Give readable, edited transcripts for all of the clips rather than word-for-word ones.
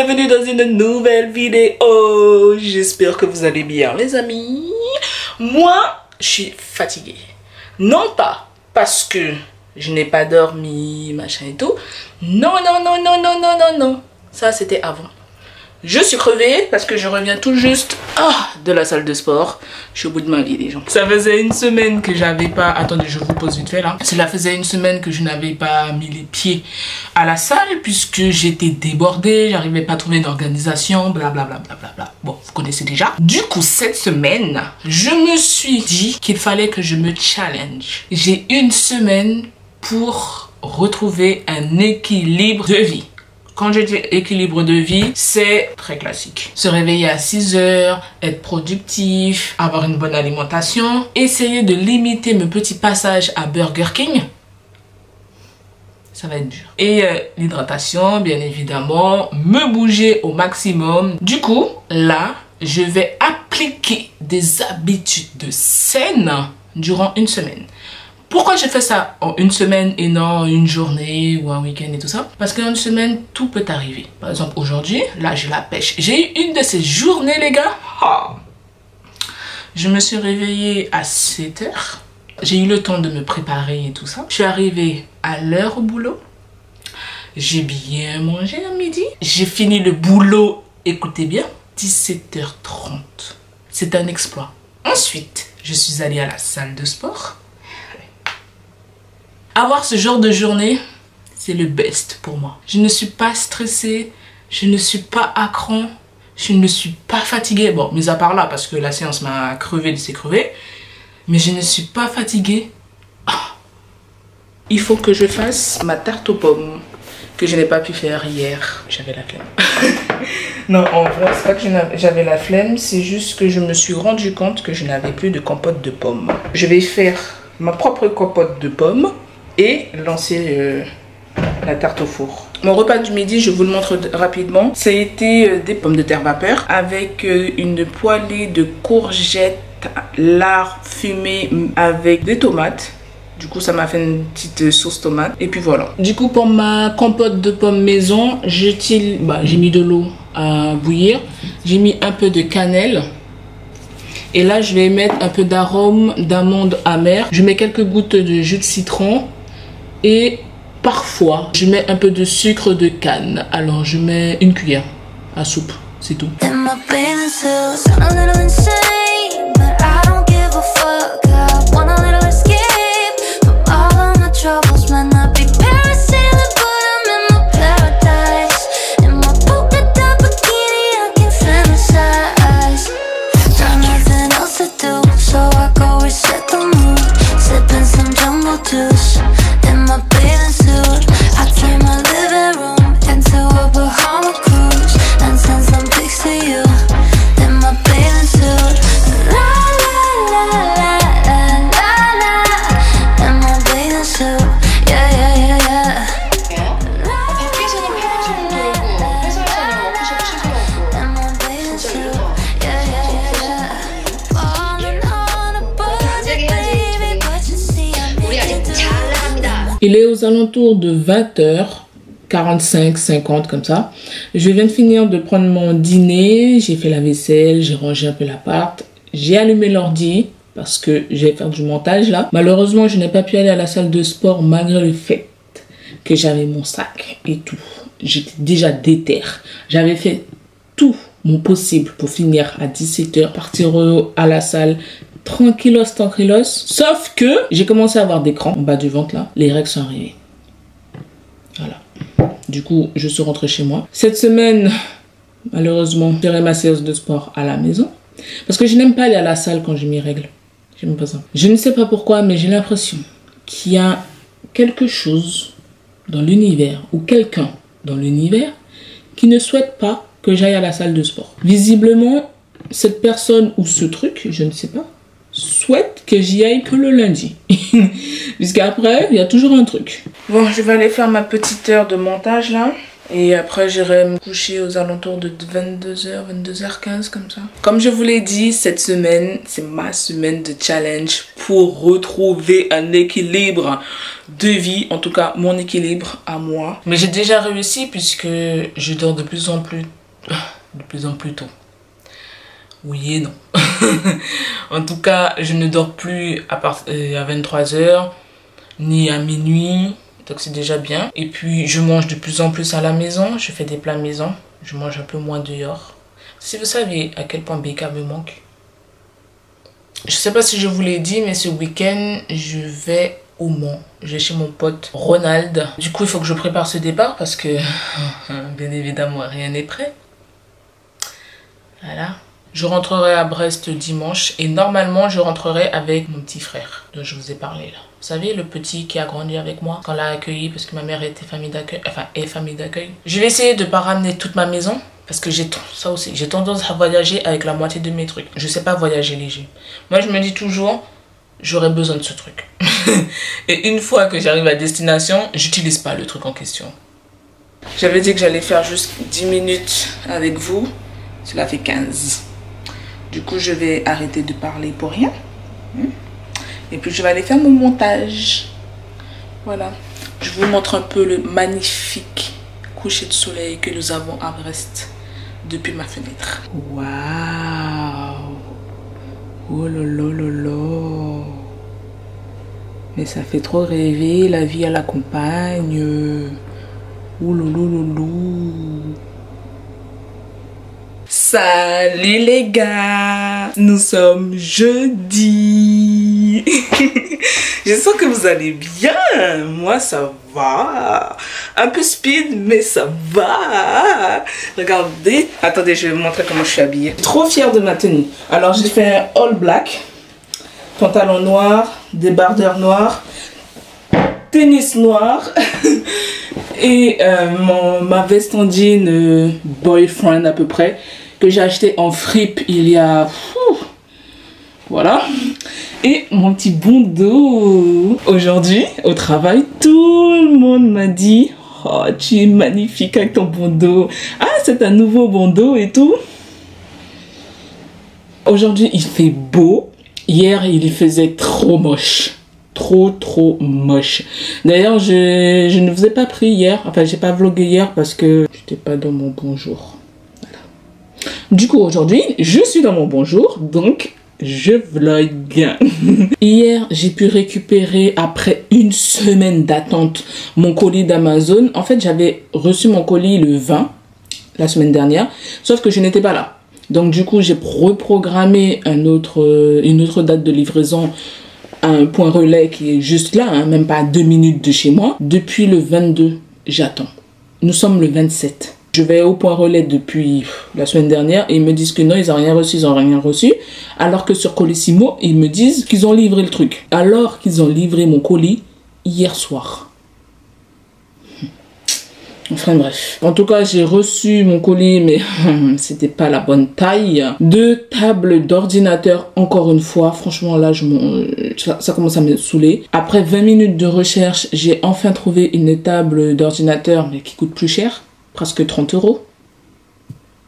bienvenue dans une nouvelle vidéo. J'espère que vous allez bien les amis. Moi, je suis fatiguée. Non pas parce que je n'ai pas dormi, machin et tout. Non. Ça c'était avant. Je suis crevée parce que je reviens tout juste de la salle de sport. Je suis au bout de ma vie les gens. Ça faisait une semaine que j'avais pas... Attendez, je vous pose vite fait là. Cela faisait une semaine que je n'avais pas mis les pieds à la salle puisque j'étais débordée, j'arrivais pas à trouver une organisation, blablabla. Bon, vous connaissez déjà. Du coup, cette semaine, je me suis dit qu'il fallait que je me challenge. J'ai une semaine pour retrouver un équilibre de vie. Quand je dis équilibre de vie, c'est très classique. Se réveiller à 6 heures, être productif, avoir une bonne alimentation, essayer de limiter mes petits passages à Burger King. Ça va être dur. Et l'hydratation, bien évidemment, me bouger au maximum. Du coup, là, je vais appliquer des habitudes saines durant une semaine. Pourquoi j'ai fait ça en une semaine et non une journée ou un week-end et tout ça? Parce qu'en une semaine, tout peut arriver. Par exemple, aujourd'hui, là, j'ai la pêche. J'ai eu une de ces journées, les gars. Je me suis réveillée à 7 heures. J'ai eu le temps de me préparer et tout ça. Je suis arrivée à l'heure au boulot. J'ai bien mangé à midi. J'ai fini le boulot, écoutez bien, 17h30. C'est un exploit. Ensuite, je suis allée à la salle de sport. Avoir ce genre de journée, c'est le best pour moi. Je ne suis pas stressée, je ne suis pas à cran, je ne suis pas fatiguée. Bon, mis à part là, parce que la séance m'a crevé de s'est crevé. Mais je ne suis pas fatiguée. Il faut que je fasse ma tarte aux pommes, que je n'ai pas pu faire hier. J'avais la flemme. Non, en vrai, c'est pas que j'avais la flemme, c'est juste que je me suis rendu compte que je n'avais plus de compote de pommes. Je vais faire ma propre compote de pommes et lancer la tarte au four. Mon repas du midi, je vous le montre rapidement. Ça a été des pommes de terre vapeur avec une poêlée de courgettes, lard fumé avec des tomates. Du coup, ça m'a fait une petite sauce tomate. Et puis voilà. Du coup, pour ma compote de pommes maison, j'ai mis de l'eau à bouillir. J'ai mis un peu de cannelle. Et là, je vais mettre un peu d'arôme d'amande amère. Je mets quelques gouttes de jus de citron. Et parfois, je mets un peu de sucre de canne. Alors, je mets une cuillère à soupe. C'est tout. Il est aux alentours de 20h45, 50 comme ça. Je viens de finir de prendre mon dîner. J'ai fait la vaisselle, j'ai rangé un peu l'appart. J'ai allumé l'ordi parce que je vais faire du montage là. Malheureusement, je n'ai pas pu aller à la salle de sport malgré le fait que j'avais mon sac et tout. J'étais déjà déter. J'avais fait tout mon possible pour finir à 17h, partir à la salle tranquillos. Sauf que j'ai commencé à avoir des crampes en bas du ventre là. Les règles sont arrivées. Voilà. Du coup, je suis rentrée chez moi. Cette semaine, malheureusement, je ferai ma séance de sport à la maison. Parce que je n'aime pas aller à la salle quand j'ai mes règles. J'aime pas ça. Je ne sais pas pourquoi, mais j'ai l'impression qu'il y a quelque chose dans l'univers ou quelqu'un dans l'univers qui ne souhaite pas que j'aille à la salle de sport. Visiblement, cette personne ou ce truc, je ne sais pas, souhaite que j'y aille que le lundi. Puisqu'après, il y a toujours un truc. Bon, je vais aller faire ma petite heure de montage là. Et après, j'irai me coucher aux alentours de 22h, 22h15 comme ça. Comme je vous l'ai dit, cette semaine, c'est ma semaine de challenge pour retrouver un équilibre de vie. En tout cas, mon équilibre à moi. Mais j'ai déjà réussi puisque je dors de plus en plus tôt. Oui et non. En tout cas, je ne dors plus à 23h ni à minuit. Donc c'est déjà bien. Et puis je mange de plus en plus à la maison. Je fais des plats maison. Je mange un peu moins dehors. Si vous savez à quel point BK me manque. Je sais pas si je vous l'ai dit, mais ce week-end, je vais au Mans. Je vais chez mon pote Ronald. Du coup, il faut que je prépare ce départ parce que, bien évidemment, rien n'est prêt. Voilà. Je rentrerai à Brest dimanche et normalement je rentrerai avec mon petit frère dont je vous ai parlé là. Vous savez, le petit qui a grandi avec moi quand on l'a accueilli parce que ma mère était famille d'accueil, enfin est famille d'accueil. Je vais essayer de ne pas ramener toute ma maison parce que j'ai tendance à voyager avec la moitié de mes trucs. Je sais pas voyager léger. Moi je me dis toujours j'aurais besoin de ce truc. Et une fois que j'arrive à destination, j'utilise pas le truc en question. J'avais dit que j'allais faire juste 10 minutes avec vous. Cela fait 15. Du coup, je vais arrêter de parler pour rien. Et puis, je vais aller faire mon montage. Voilà. Je vous montre un peu le magnifique coucher de soleil que nous avons à Brest depuis ma fenêtre. Waouh! Oh lolo. Mais ça fait trop rêver la vie à la campagne. Oh lolo. Salut les gars, nous sommes jeudi. J'espère que vous allez bien. Moi ça va. Un peu speed mais ça va. Regardez. Attendez, je vais vous montrer comment je suis habillée. Trop fière de ma tenue. Alors j'ai fait un all black. Pantalon noir, débardeur noir, tennis noir. Et ma veste en jean boyfriend à peu près. Que j'ai acheté en fripe il y a... Voilà. Et mon petit bandeau. Aujourd'hui, au travail, tout le monde m'a dit « Oh, tu es magnifique avec ton bandeau. Ah, c'est un nouveau bandeau et tout. » Aujourd'hui, il fait beau. Hier, il faisait trop moche. Trop moche. D'ailleurs, je ne vous ai pas pris hier. Enfin, j'ai pas vlogué hier parce que j'étais pas dans mon bonjour. Du coup, aujourd'hui, je suis dans mon bonjour, donc je vlog. Hier, j'ai pu récupérer, après une semaine d'attente, mon colis d'Amazon. En fait, j'avais reçu mon colis le 20, la semaine dernière, sauf que je n'étais pas là. Donc, du coup, j'ai reprogrammé une autre date de livraison à un point relais qui est juste là, hein, même pas à 2 minutes de chez moi. Depuis le 22, j'attends. Nous sommes le 27. Je vais au point relais depuis la semaine dernière et ils me disent que non, ils n'ont rien reçu, alors que sur Colissimo, ils me disent qu'ils ont livré le truc. Alors qu'ils ont livré mon colis hier soir. Enfin bref. En tout cas, j'ai reçu mon colis, mais c'était pas la bonne taille. 2 tables d'ordinateur, encore une fois. Franchement, là, ça commence à me saouler. Après 20 minutes de recherche, j'ai enfin trouvé une table d'ordinateur, mais qui coûte plus cher. Presque 30 €.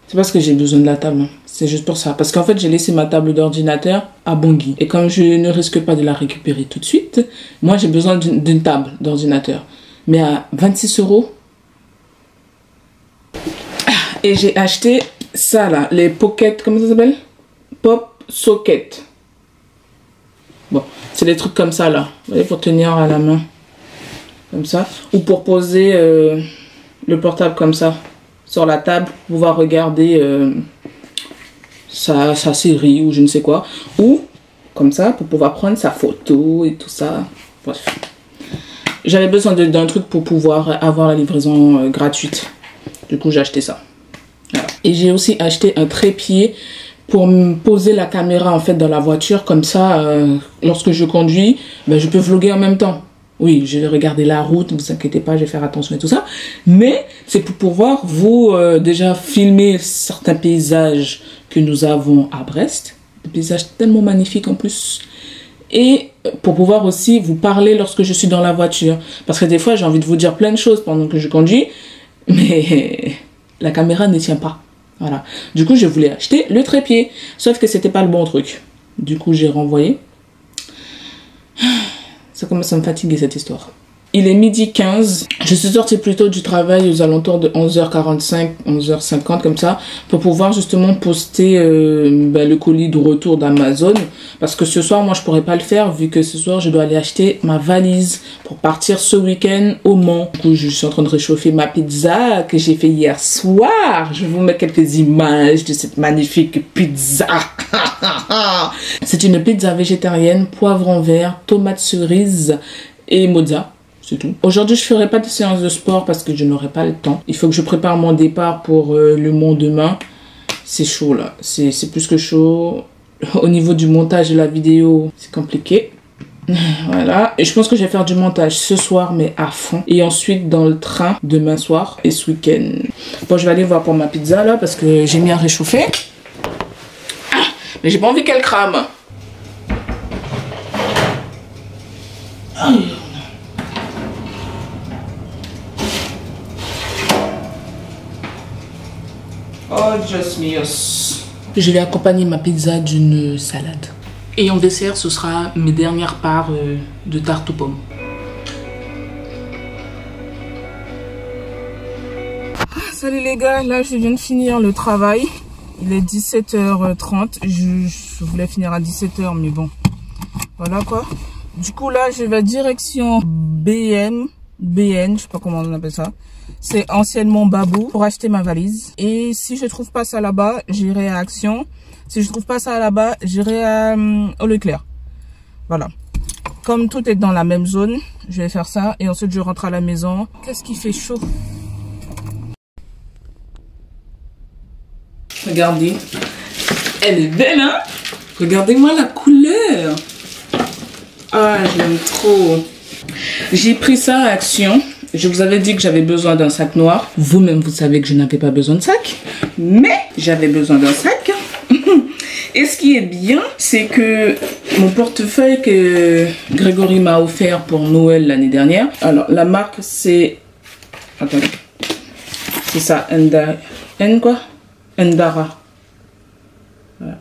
C'est parce que j'ai besoin de la table. C'est juste pour ça. Parce qu'en fait, j'ai laissé ma table d'ordinateur à Bangui. Et comme je ne risque pas de la récupérer tout de suite, moi, j'ai besoin d'une table d'ordinateur. Mais à 26 €. Et j'ai acheté ça là. Les pocket, comment ça s'appelle? Pop socket. Bon, c'est des trucs comme ça là. Vous voyez, pour tenir à la main. Comme ça. Ou pour poser... le portable comme ça sur la table pour pouvoir regarder sa série ou je ne sais quoi, ou comme ça pour pouvoir prendre sa photo et tout ça. Bref, j'avais besoin d'un truc pour pouvoir avoir la livraison gratuite. Du coup j'ai acheté ça. Voilà. Et j'ai aussi acheté un trépied pour me poser la caméra en fait dans la voiture, comme ça lorsque je conduis, ben, je peux vlogger en même temps. Oui, je vais regarder la route, ne vous inquiétez pas, je vais faire attention et tout ça. Mais c'est pour pouvoir vous déjà filmer certains paysages que nous avons à Brest. Des paysages tellement magnifiques en plus. Et pour pouvoir aussi vous parler lorsque je suis dans la voiture. Parce que des fois, j'ai envie de vous dire plein de choses pendant que je conduis. Mais la caméra ne tient pas. Voilà. Du coup, je voulais acheter le trépied. Sauf que c'était pas le bon truc. Du coup, j'ai renvoyé. Ça commence à me fatiguer cette histoire. Il est 12h15. Je suis sortie plus tôt du travail aux alentours de 11h45, 11h50 comme ça, pour pouvoir justement poster le colis de retour d'Amazon. Parce que ce soir, moi, je pourrais pas le faire vu que ce soir, je dois aller acheter ma valise pour partir ce week-end au Mans. Du coup, je suis en train de réchauffer ma pizza que j'ai fait hier soir. Je vais vous mettre quelques images de cette magnifique pizza. C'est une pizza végétarienne, poivron vert, tomate cerise et mozza. C'est tout. Aujourd'hui, je ferai pas de séance de sport parce que je n'aurai pas le temps. Il faut que je prépare mon départ pour le Mont demain. C'est chaud là. C'est plus que chaud. Au niveau du montage de la vidéo, c'est compliqué. Voilà. Et je pense que je vais faire du montage ce soir, mais à fond. Et ensuite, dans le train, demain soir et ce week-end. Bon, je vais aller voir pour ma pizza là parce que j'ai mis à réchauffer. Ah, mais j'ai pas envie qu'elle crame. Aïe. Oh, just mios. Je vais accompagner ma pizza d'une salade. Et en dessert, ce sera mes dernières parts de tarte aux pommes. Salut les gars, là je viens de finir le travail. Il est 17h30. Je voulais finir à 17h, mais bon. Voilà quoi. Du coup là, je vais direction BN, je sais pas comment on appelle ça. C'est anciennement Babou pour acheter ma valise. Et si je trouve pas ça là-bas, j'irai à Action. Si je trouve pas ça là-bas, j'irai au Leclerc. Voilà. Comme tout est dans la même zone, je vais faire ça. Et ensuite, je rentre à la maison. Qu'est-ce qui fait chaud? Regardez. Elle est belle, hein? Regardez-moi la couleur. Ah, j'aime trop. J'ai pris ça à Action. Je vous avais dit que j'avais besoin d'un sac noir. Vous-même, vous savez que je n'avais pas besoin de sac. Mais j'avais besoin d'un sac. Et ce qui est bien, c'est que mon portefeuille que Grégory m'a offert pour Noël l'année dernière. Alors, la marque, c'est... Attendez. C'est ça, Ndara. Voilà.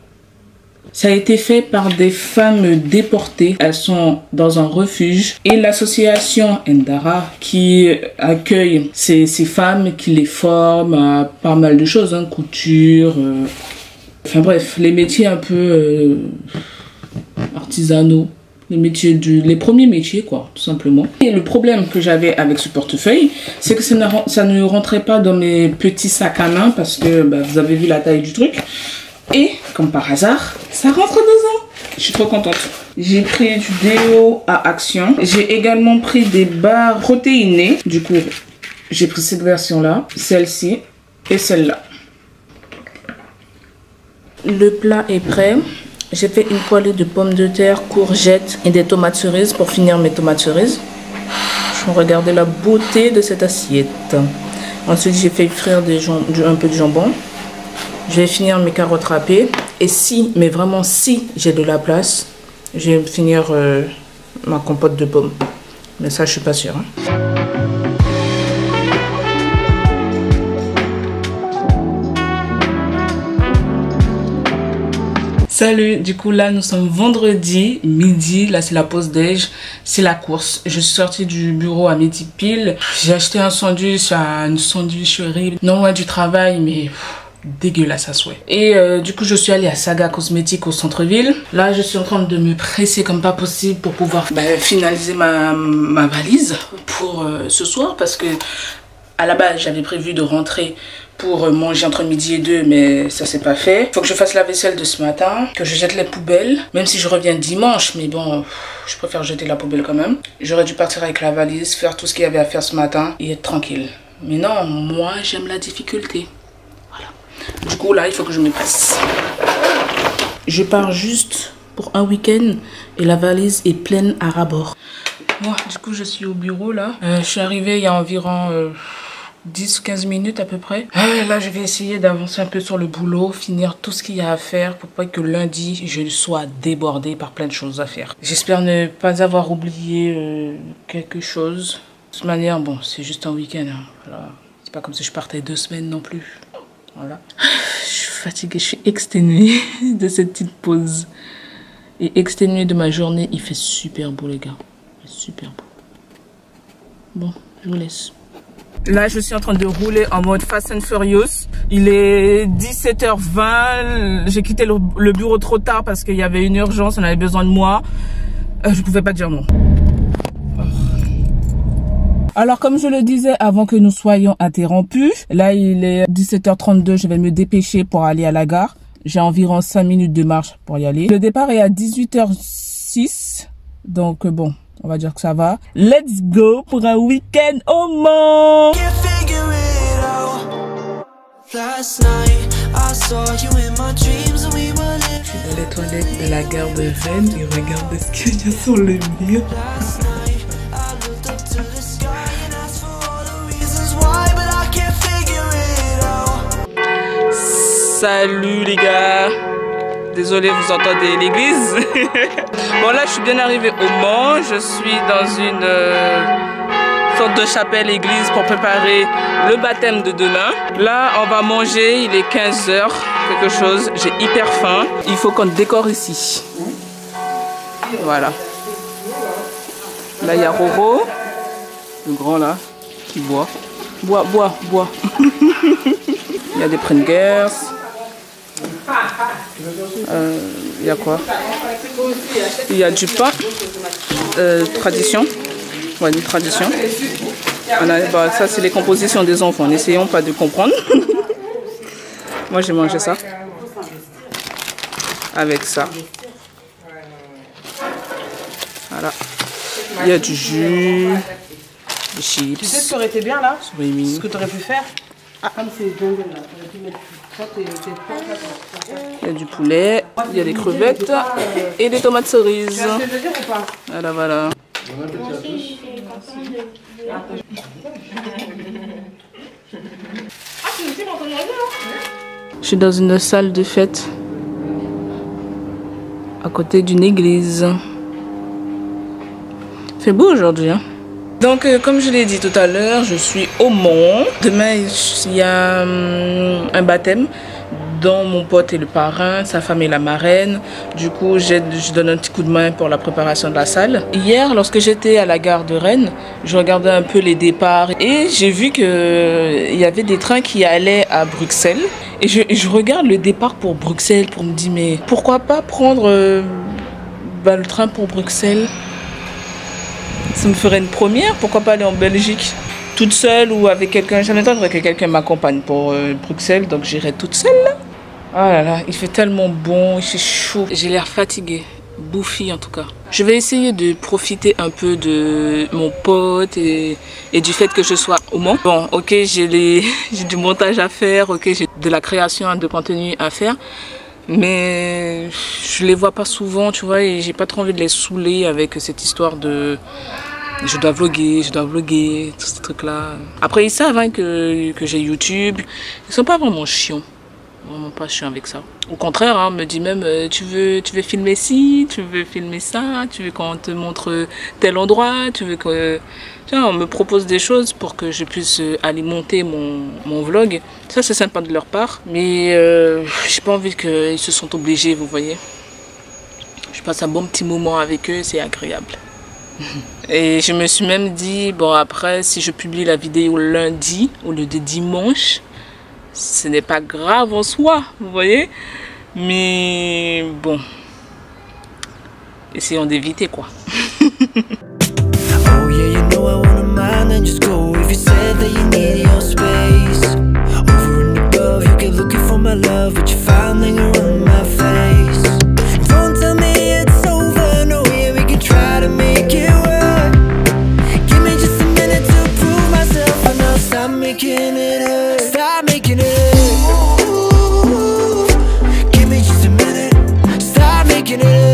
Ça a été fait par des femmes déportées. Elles sont dans un refuge. Et l'association Ndara qui accueille ces femmes, qui les forme à pas mal de choses, hein, couture, enfin bref, les métiers un peu artisanaux. Les premiers métiers, quoi, tout simplement. Et le problème que j'avais avec ce portefeuille, c'est que ça ne rentrait pas dans mes petits sacs à main parce que vous avez vu la taille du truc. Et, comme par hasard, ça rentre dedans. Je suis trop contente. J'ai pris du déo à Action. J'ai également pris des barres protéinées. Du coup, j'ai pris cette version-là, celle-ci et celle-là. Le plat est prêt. J'ai fait une poêlée de pommes de terre, courgettes et des tomates cerises pour finir mes tomates cerises. Regardez la beauté de cette assiette. Ensuite, j'ai fait frire un peu de jambon. Je vais finir mes carottes râpées. Et si, mais vraiment si j'ai de la place, je vais finir ma compote de pommes. Mais ça, je suis pas sûre. Hein. Salut, du coup là nous sommes vendredi midi, là c'est la pause déj, c'est la course. Je suis sortie du bureau à midi pile. J'ai acheté un sandwich à une sandwicherie non loin du travail, mais dégueulasse à souhait. Et du coup je suis allée à Saga Cosmétique au centre-ville. Là je suis en train de me presser comme pas possible pour pouvoir finaliser ma valise pour ce soir, parce que à la base j'avais prévu de rentrer pour manger entre midi et 2, mais ça s'est pas fait. Faut que je fasse la vaisselle de ce matin, que je jette les poubelles, même si je reviens dimanche, mais bon, je préfère jeter la poubelle quand même. J'aurais dû partir avec la valise, faire tout ce qu'il y avait à faire ce matin et être tranquille. Mais non, moi j'aime la difficulté. Voilà. Du coup là, il faut que je me presse. Je pars juste pour un week-end et la valise est pleine à ras-bord. Moi, du coup, je suis au bureau là. Je suis arrivée il y a environ 10-15 minutes à peu près. Là, je vais essayer d'avancer un peu sur le boulot, finir tout ce qu'il y a à faire pour pas que lundi, je sois débordée par plein de choses à faire. J'espère ne pas avoir oublié quelque chose. De toute manière, bon, c'est juste un week-end. Hein. Voilà. C'est pas comme si je partais 2 semaines non plus. Voilà. Je suis fatiguée, je suis exténuée de cette petite pause. Et exténuée de ma journée. Il fait super beau les gars. Super beau. Bon, je vous laisse. Là, je suis en train de rouler en mode Fast and Furious. Il est 17h20. J'ai quitté le bureau trop tard parce qu'il y avait une urgence. On avait besoin de moi. Je pouvais pas dire non. Alors, comme je le disais avant que nous soyons interrompus, là, il est 17h32. Je vais me dépêcher pour aller à la gare. J'ai environ 5 minutes de marche pour y aller. Le départ est à 18h06. Donc, bon. On va dire que ça va. Let's go pour un week-end au Mans. Je suis dans les toilettes de la gare de Rennes et regarde ce qu'il y a sur le mur. Salut les gars. Désolé, vous entendez l'église. Bon, là, je suis bien arrivée au Mans. Je suis dans une sorte de chapelle-église pour préparer le baptême de demain. Là, on va manger. Il est 15h, quelque chose. J'ai hyper faim. Il faut qu'on décore ici. Voilà. Là, il y a Roro, le grand là, qui boit. Bois. Il y a des Pringles. Il y a quoi? Il y a du pain tradition. Ouais, du tradition. Bah, ça, c'est les compositions des enfants. N'essayons pas de comprendre. Moi, j'ai mangé ça. Avec ça. Voilà. Il y a du jus, des chips. Tu sais ce qui aurait été bien là? Oui. Ce que tu aurais pu faire? Comme c'est jungle là, tu aurais pu mettre ça, il y a du poulet, il y a des crevettes et des tomates cerises. Tu vois ce que je veux dire ou pas? Voilà. Je suis dans une salle de fête à côté d'une église. Il fait beau aujourd'hui, hein? Donc, comme je l'ai dit tout à l'heure, je suis au Mans. Demain, il y a un baptême dont mon pote est le parrain, sa femme est la marraine. Du coup, je donne un petit coup de main pour la préparation de la salle. Hier, lorsque j'étais à la gare de Rennes, je regardais un peu les départs et j'ai vu qu'il y avait des trains qui allaient à Bruxelles. Et je regarde le départ pour Bruxelles pour me dire, mais pourquoi pas prendre le train pour Bruxelles? Ça me ferait une première, pourquoi pas aller en Belgique toute seule ou avec quelqu'un. J'en attendrai que quelqu'un m'accompagne pour Bruxelles, donc j'irai toute seule là. Oh là là, il fait tellement bon, il fait chaud. J'ai l'air fatiguée, bouffie en tout cas. Je vais essayer de profiter un peu de mon pote et du fait que je sois au Mans. Bon, ok, j'ai du montage à faire, ok, j'ai de la création de contenu à faire. Mais je les vois pas souvent, tu vois, et j'ai pas trop envie de les saouler avec cette histoire de je dois vlogger, tous ces trucs-là. Après, ils savent hein, que j'ai YouTube. Ils sont pas vraiment chiants. Vraiment pas chiants avec ça. Au contraire, hein, on me dit même, tu veux filmer ci, tu veux filmer ça, tu veux qu'on te montre tel endroit, tu veux que... Tu vois, on me propose des choses pour que je puisse alimenter mon vlog. Ça, c'est sympa de leur part. Mais j'ai pas envie qu'ils se sentent obligés, vous voyez. Je passe un bon petit moment avec eux, c'est agréable. Et je me suis même dit, bon après, si je publie la vidéo lundi au lieu de dimanche, ce n'est pas grave en soi, vous voyez. Mais bon, essayons d'éviter quoi. Oh yeah, you know I wanna mind and just go if you said that you need your space. Over and above, you keep looking for my love, but you found me around my face. Don't tell me it's over, no, yeah, we can try to make it work. Give me just a minute to prove myself, and I'll stop making it hurt. Stop making it hurt. Give me just a minute, stop making it hurt.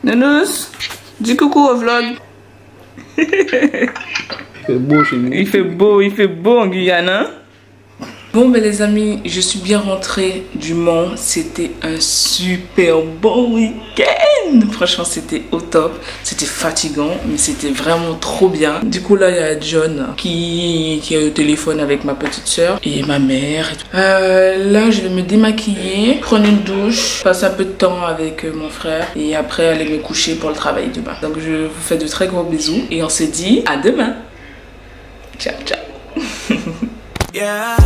Nounous, dis coucou au vlog. Il fait beau chez nous. Il fait beau en Guyane, hein? Bon ben les amis, je suis bien rentrée du Mans. C'était un super bon week-end. Franchement c'était au top. C'était fatigant mais c'était vraiment trop bien. Du coup là il y a John qui est au téléphone avec ma petite soeur et ma mère. Là je vais me démaquiller, prendre une douche, passer un peu de temps avec mon frère et après aller me coucher pour le travail demain. Donc je vous fais de très gros bisous et on se dit à demain. Ciao ciao. Yeah.